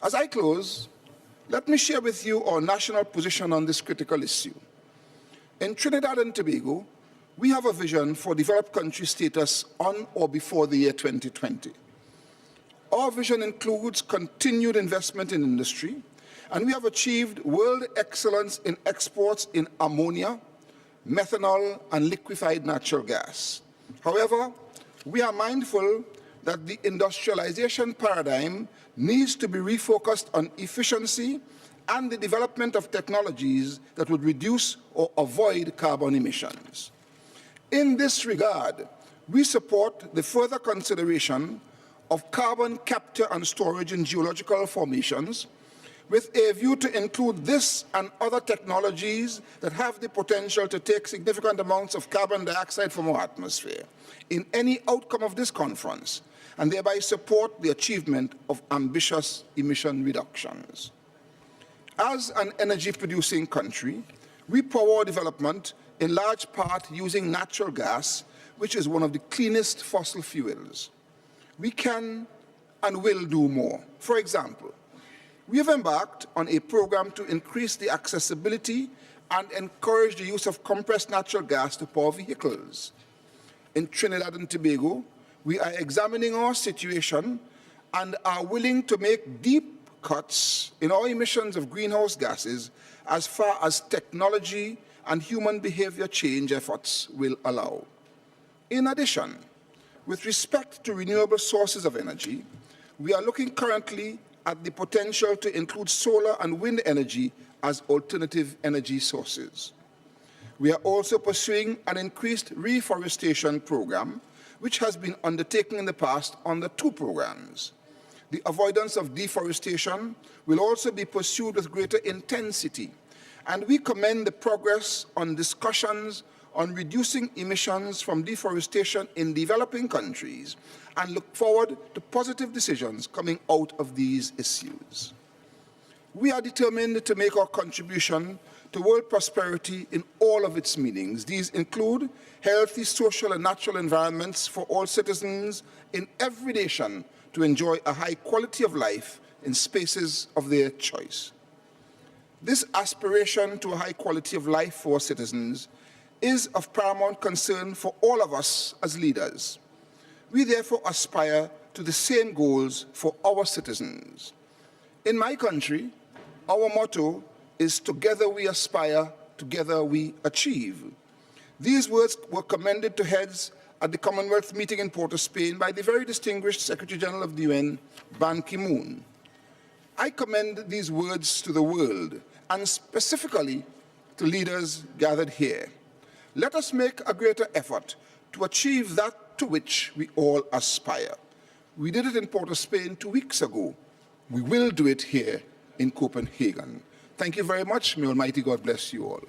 As I close, let me share with you our national position on this critical issue. In Trinidad and Tobago, we have a vision for developed country status on or before the year 2020. Our vision includes continued investment in industry, and we have achieved world excellence in exports in ammonia, methanol, and liquefied natural gas. However, we are mindful that the industrialization paradigm needs to be refocused on efficiency and the development of technologies that would reduce or avoid carbon emissions. In this regard, we support the further consideration of carbon capture and storage in geological formations, with a view to include this and other technologies that have the potential to take significant amounts of carbon dioxide from our atmosphere in any outcome of this conference, and thereby support the achievement of ambitious emission reductions. As an energy-producing country, we power development in large part using natural gas, which is one of the cleanest fossil fuels. We can and will do more. For example, we have embarked on a program to increase the accessibility and encourage the use of compressed natural gas to power vehicles. In Trinidad and Tobago, we are examining our situation and are willing to make deep cuts in our emissions of greenhouse gases as far as technology and human behavior change efforts will allow. In addition, with respect to renewable sources of energy, we are looking currently at the potential to include solar and wind energy as alternative energy sources. We are also pursuing an increased reforestation program, which has been undertaken in the past under two programs. The avoidance of deforestation will also be pursued with greater intensity, and we commend the progress on discussions on reducing emissions from deforestation in developing countries and look forward to positive decisions coming out of these issues. We are determined to make our contribution to world prosperity in all of its meanings. These include healthy social and natural environments for all citizens in every nation to enjoy a high quality of life in spaces of their choice. This aspiration to a high quality of life for citizens is of paramount concern for all of us as leaders. We therefore aspire to the same goals for our citizens. In my country, our motto is "Together we aspire, together we achieve." These words were commended to heads at the Commonwealth meeting in Port of Spain by the very distinguished Secretary General of the UN, Ban Ki-moon. I commend these words to the world, and specifically to leaders gathered here. Let us make a greater effort to achieve that to which we all aspire. We did it in Port of Spain 2 weeks ago. We will do it here in Copenhagen. Thank you very much. May Almighty God bless you all.